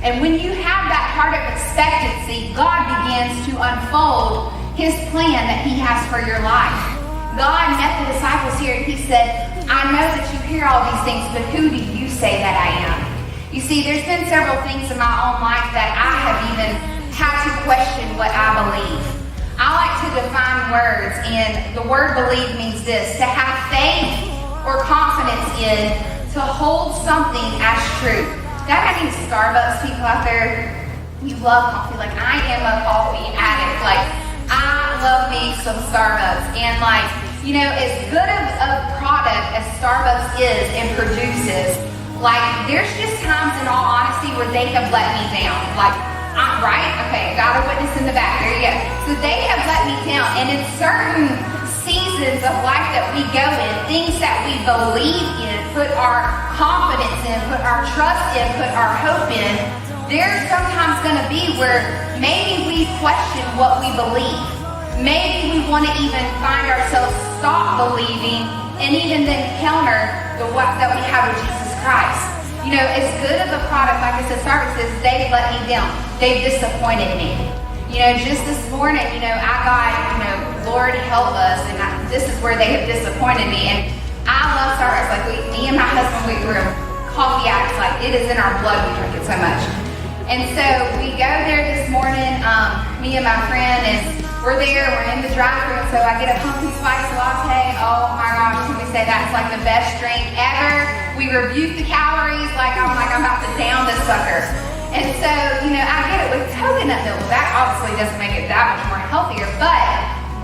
And when you have that heart of expectancy, God begins to unfold his plan that he has for your life. God met the disciples here and he said, I know that you hear all these things, but who do you say that I am? You see, there's been several things in my own life that I have even had to question what I believe. I like to define words, and the word believe means this: to have faith or confidence in, to hold something as true. Do I have any Starbucks people out there? You love coffee. Like, I am a coffee addict. Like, I love me some Starbucks. And like, you know, as good of a product as Starbucks is and produces, like, there's just times, in all honesty, where they have let me down. Like, I'm right? Okay, got a witness in the back. There you go. So they have let me down. And in certain seasons of life that we go in, things that we believe in, put our confidence in, put our trust in, put our hope in, there's sometimes going to be where maybe we question what we believe. Maybe we want to even find ourselves stop believing and even then counter the what that we have with Jesus Christ. You know, as good of a product, like I said, services, they've let me down. They've disappointed me. You know, just this morning, you know, I got, you know, Lord help us, and this is where they have disappointed me. And I love Starbucks. Like, me and my husband, we're coffee addicts. Like, it is in our blood. We drink it so much. And so we go there this morning, me and my friend, and we're there. We're in the drive-thru. So I get a pumpkin spice latte. Oh my gosh, can we say that's like the best drink ever? We rebuke the calories. Like, I'm about to down this sucker. And so, you know, I get it with coconut milk. That obviously doesn't make it that much more healthier, but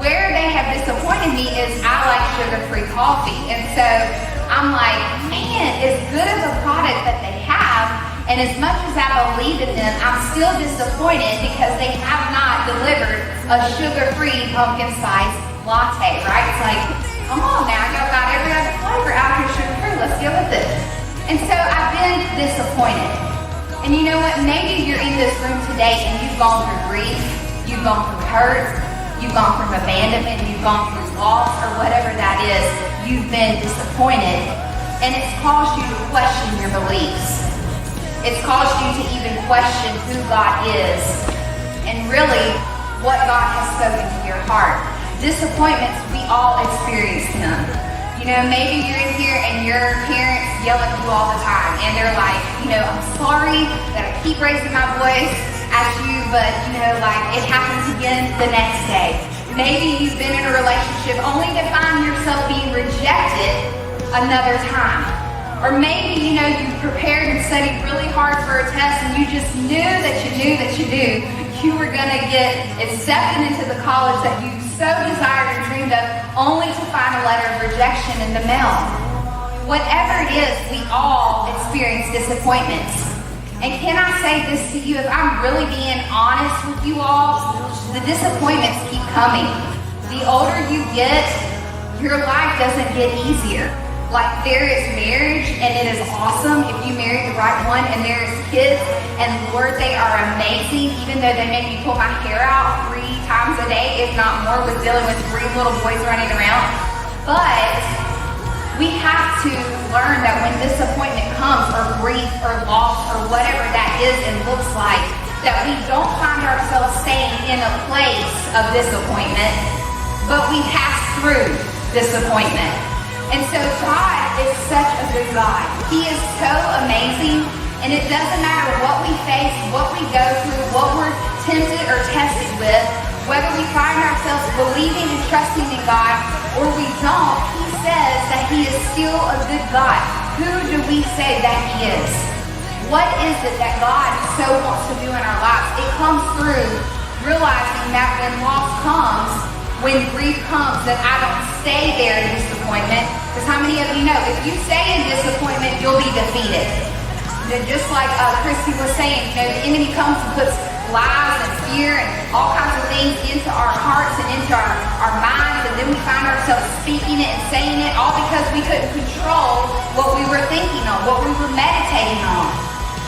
where they have disappointed me is I like sugar-free coffee. And so I'm like, man, as good of a product that they have, and as much as I believe in them, I'm still disappointed because they have not delivered a sugar-free pumpkin spice latte, right? It's like, come on now, y'all got every other flavor out here sugar-free. Let's get with it. And so I've been disappointed. And you know what? Maybe you're in this room today and you've gone through grief, you've gone through hurt, you've gone through abandonment, you've gone through loss, or whatever that is. You've been disappointed, and it's caused you to question your beliefs. It's caused you to even question who God is and really what God has spoken to your heart. Disappointments, we all experience them. You know, maybe you're in here and your parents yell at you all the time, and they're like, you know, I'm sorry that I keep raising my voice at you, but, you know, like, it happens again the next day. Maybe you've been in a relationship only to find yourself being rejected another time. Or maybe, you know, you prepared and studied really hard for a test, and you just knew that you were going to get accepted into the college that you so desired and dreamed of, only to find a letter of rejection in the mail. Whatever it is, we all experience disappointments. And can I say this to you, if I'm really being honest with you all, the disappointments keep coming. The older you get, your life doesn't get easier. Like, there is marriage, and it is awesome if you marry the right one, and there is kids, and Lord, they are amazing, even though they make me pull my hair out 3 times a day, if not more, with dealing with 3 little boys running around. But we have to learn that when disappointment comes, or grief, or loss, or whatever that is and looks like, that we don't find ourselves staying in a place of disappointment, but we pass through disappointment. And so God is such a good God. He is so amazing, and it doesn't matter what we face, what we go through, what we're tempted or tested with, whether we find ourselves believing and trusting in God or we don't, He says that He is still a good God. Who do we say that He is? What is it that God so wants to do in our lives? It comes through realizing that when loss comes, when grief comes, that I don't stay there in disappointment. Because how many of you know, if you stay in disappointment, you'll be defeated. Just like Christy was saying, you know, the enemy comes and puts lies and fear and all kinds of things into our hearts and into our minds, and then we find ourselves speaking it and saying it, all because we couldn't control what we were thinking on, what we were meditating on.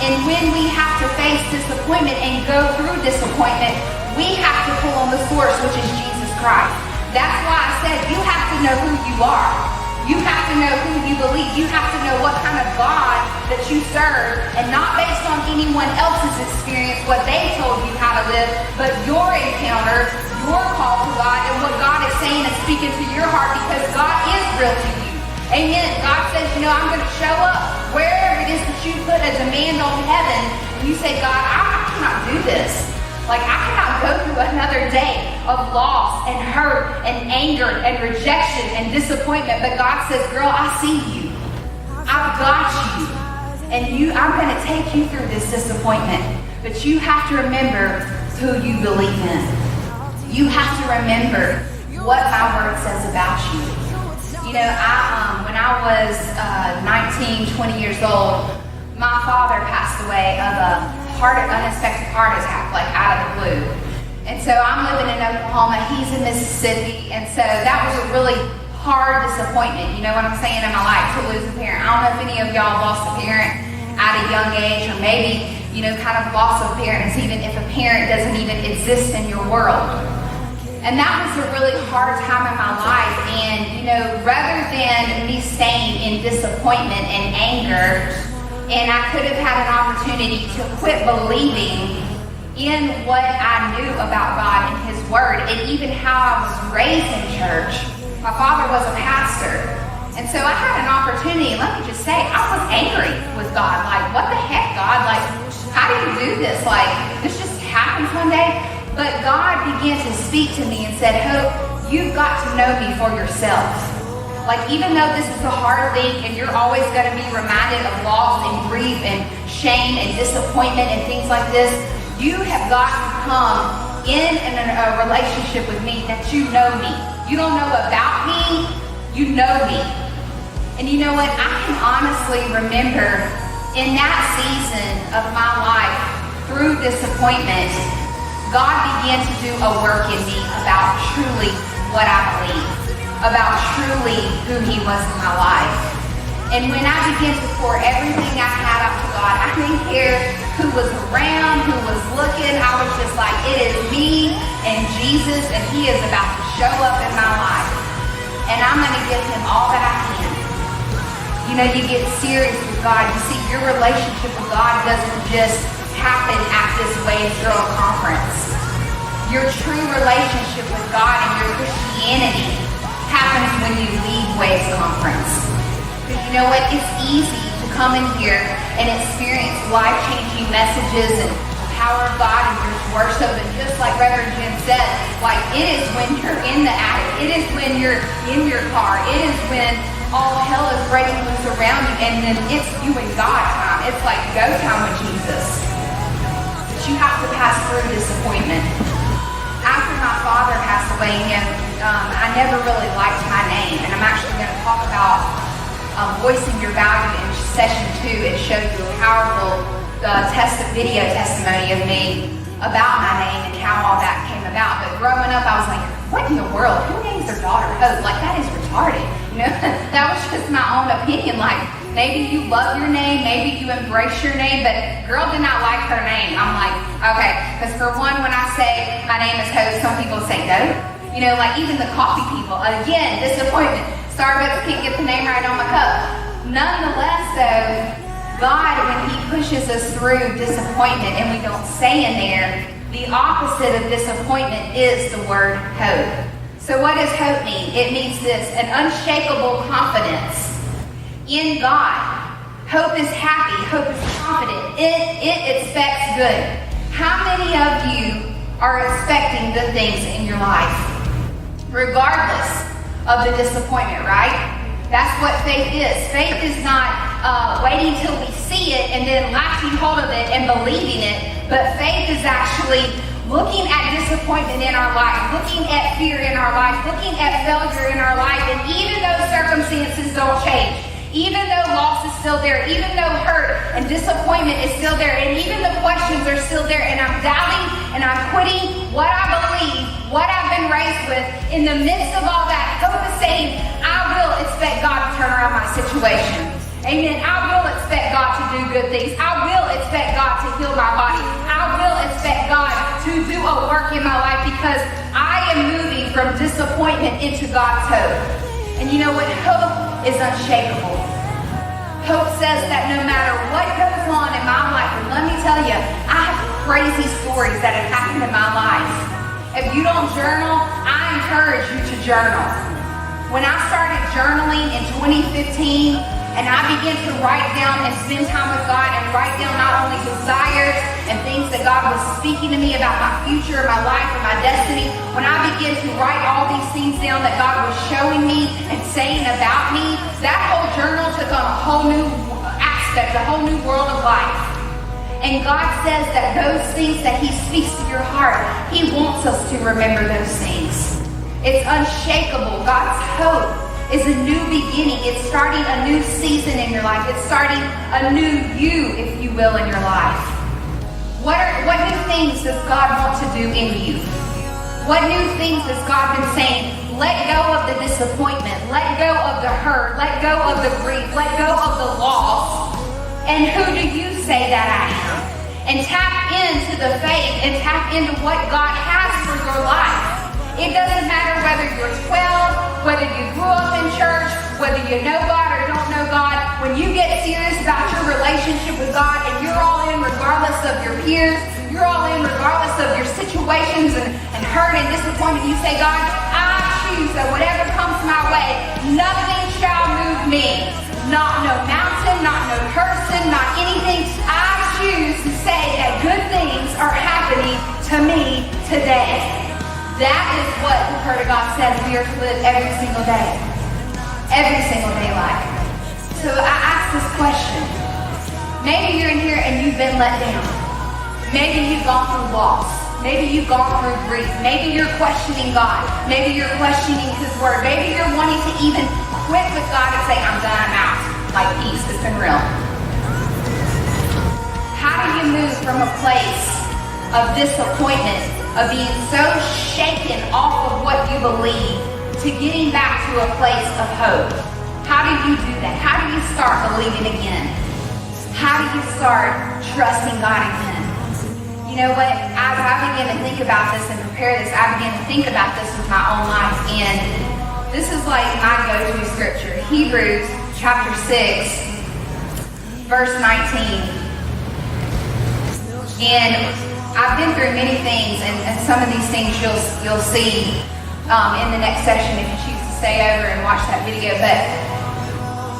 And when we have to face disappointment and go through disappointment, we have to pull on the source, which is Jesus Christ. That's why I said you have to know who you are. You have to know who you believe. You have to know what kind of God that you serve, and not based on anyone else's just experience what they told you how to live, but your encounter, your call to God, and what God is saying and speaking to your heart, because God is real to you. Amen. God says, I'm going to show up wherever it is that you put a demand on heaven, and you say, God, I cannot do this. Like, I cannot go through another day of loss and hurt and anger and rejection and disappointment. But God says, girl, I see you. I've got you. And I'm going to take you through this disappointment. But you have to remember who you believe in. You have to remember what my word says about you. When I was 19, 20 years old, my father passed away of a unexpected heart attack, like out of the blue. And so I'm living in Oklahoma, he's in Mississippi, and so that was a really hard disappointment, you know what I'm saying, in my life, to lose a parent. I don't know if any of y'all lost a parent at a young age, or maybe, kind of loss of parents, even if a parent doesn't even exist in your world. And that was a really hard time in my life, and, rather than me staying in disappointment and anger, and I could have had an opportunity to quit believing in what I knew about God and His Word, and even how I was raised in church. My father was a pastor. And so I had an opportunity, and let me just say, I was angry with God. Like, what the heck, God? Like, how do you do this? Like, this just happens one day? But God began to speak to me and said, Hope, you've got to know me for yourself. Like, even though this is a hard thing and you're always going to be reminded of loss and grief and shame and disappointment and things like this, you have got to come in a relationship with me that you know me. You don't know about me, you know me. And you know what? I can honestly remember in that season of my life, through disappointment, God began to do a work in me about truly what I believe, about truly who He was in my life. And when I began to pour everything I had out to God, I didn't care who was around, who was looking. I was just like, it is me and Jesus, and He is about to show up in my life. And I'm going to give Him all that I can. You get serious with God. You see, your relationship with God doesn't just happen at this Waves Girl conference. Your true relationship with God and your Christianity happens when you leave Waves Conference. Because you know what? It's easy to come in here and experience life-changing messages and the power of God and just worship. And just like Reverend Jim said, like, it is when you're in the attic. It is when you're in your car. It is when all hell is breaking loose around you, and then it's you and God time. It's like go time with Jesus. But you have to pass through disappointment. After my father passed away, I never really liked my name, and I'm actually going to talk about voicing your value in session 2. It shows you a powerful video testimony of me about my name and how all that came about. But growing up, I was like, what in the world? Who names their daughter Hope? Like, that is retarded. That was just my own opinion. Like, maybe you love your name, maybe you embrace your name, but girl did not like her name. I'm like, okay, because for one, when I say my name is Hope, some people say no. Like even the coffee people, again, disappointment. Starbucks can't get the name right on my cup. Nonetheless, though, God, when He pushes us through disappointment and we don't stay in there, the opposite of disappointment is the word hope. So what does hope mean? It means this, an unshakable confidence in God. Hope is happy. Hope is confident. It expects good. How many of you are expecting good things in your life? Regardless of the disappointment, right? That's what faith is. Faith is not waiting till we see it and then latching hold of it and believing it. But faith is actually looking at disappointment in our life, looking at fear in our life, looking at failure in our life, and even though circumstances don't change, even though loss is still there, even though hurt and disappointment is still there, and even the questions are still there, and I'm doubting and I'm quitting what I believe, what I've been raised with, in the midst of all that, hope is saying, I will expect God to turn around my situation. Amen. I will expect God to do good things. I will expect God to heal my body. I will expect God to do a work in my life because I am moving from disappointment into God's hope. And you know what? Hope is unshakable. Hope says that no matter what goes on in my life, and let me tell you, I have crazy stories that have happened in my life. If you don't journal, I encourage you to journal. When I started journaling in 2015, and I began to write down and spend time with God and write down not only desires and things that God was speaking to me about my future, my life, and my destiny, when I began to write all these things down that God was showing me and saying about me, that whole journal took on a whole new aspect, a whole new world of life. And God says that those things that He speaks to your heart, He wants us to remember those things. It's unshakable. God's hope is a new beginning. It's starting a new season in your life. It's starting a new you, if you will, in your life. What new things does God want to do in you? What new things has God been saying? Let go of the disappointment. Let go of the hurt. Let go of the grief. Let go of the loss. And who do you say that I am? And tap into the faith and tap into what God has for your life. It doesn't matter whether you're 12, whether you grew up in church, whether you know God or don't know God. When you get serious about your relationship with God and you're all in regardless of your peers, you're all in regardless of your situations and hurt and disappointment, you say, God, I choose that whatever comes my way, nothing shall move me. Not no mountain, not no person, not anything. I choose to say that good things are happening to me today. That is what the Word of God says we are to live every single day. Every single day life. So I ask this question. Maybe you're in here and you've been let down. Maybe you've gone through loss. Maybe you've gone through grief. Maybe you're questioning God. Maybe you're questioning His Word. Maybe you're wanting to even quit with God and say, I'm done, I'm out. Like peace, it's been real. How do you move from a place of disappointment, of being so shaken off of what you believe, to getting back to a place of hope? How do you do that? How do you start believing again? How do you start trusting God again? You know what? As I began to think about this and prepare this, I began to think about this with my own life. And this is like my go-to scripture. Hebrews chapter 6, verse 19. And I've been through many things, and some of these things you'll see in the next session if you choose to stay over and watch that video. But,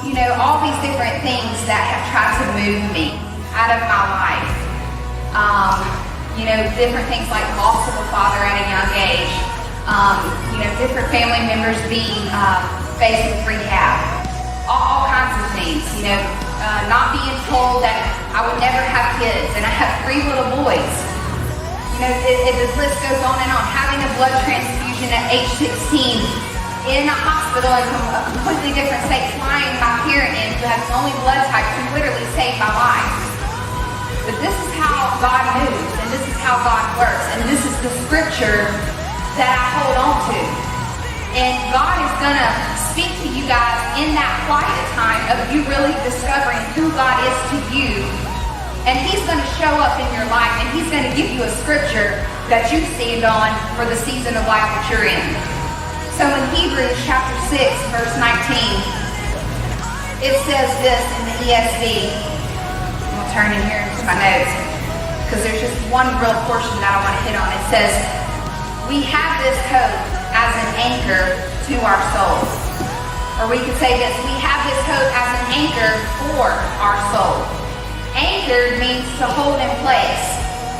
you know, all these different things that have tried to move me out of my life. You know, different things like loss of a father at a young age. You know, different family members being faced with rehab. All kinds of things, you know. Not being told that I would never have kids, and I have 3 little boys. You know, the list goes on and on. Having a blood transfusion at age 16 in a hospital in a completely different state, flying my parent in who has the only blood type who literally saved my life. But this is how God moves, and this is how God works, and this is the scripture that I hold on to. And God is going to speak to you guys in that quiet time of you really discovering who God is to you. And He's going to show up in your life, and He's going to give you a scripture that you stand on for the season of life that you're in. So in Hebrews chapter 6, verse 19, it says this in the ESV. I'm going to turn in here to my notes because there's just one real portion that I want to hit on. It says, we have this hope as an anchor to our soul. Or we could say this, we have this hope as an anchor for our soul. Anchored means to hold in place.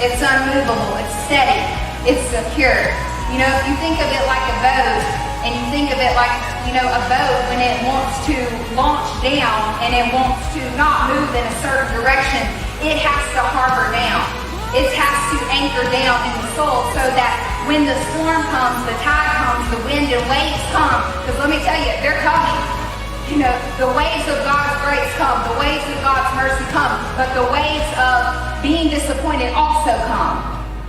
It's unmovable, it's steady, it's secure. You know, if you think of it like a boat, and you think of it like, you know, a boat when it wants to launch down and it wants to not move in a certain direction, it has to harbor down. It has to anchor down in the soul so that when the storm comes, the tide comes, the wind and waves come, because let me tell you, they're coming. You know, the waves of God's grace come, the waves of God's mercy come, but the waves of being disappointed also come.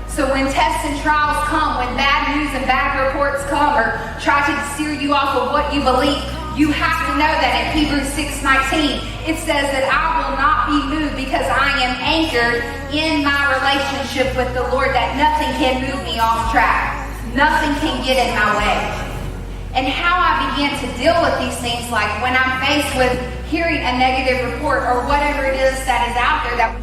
So when tests and trials come, when bad news and bad reports come or try to steer you off of what you believe, you have to know that in Hebrews 6:19, it says that I will not be moved because I am anchored in my relationship with the Lord, that nothing can move me off track. Nothing can get in my way. And how I began to deal with these things, like when I'm faced with hearing a negative report or whatever it is that is out there that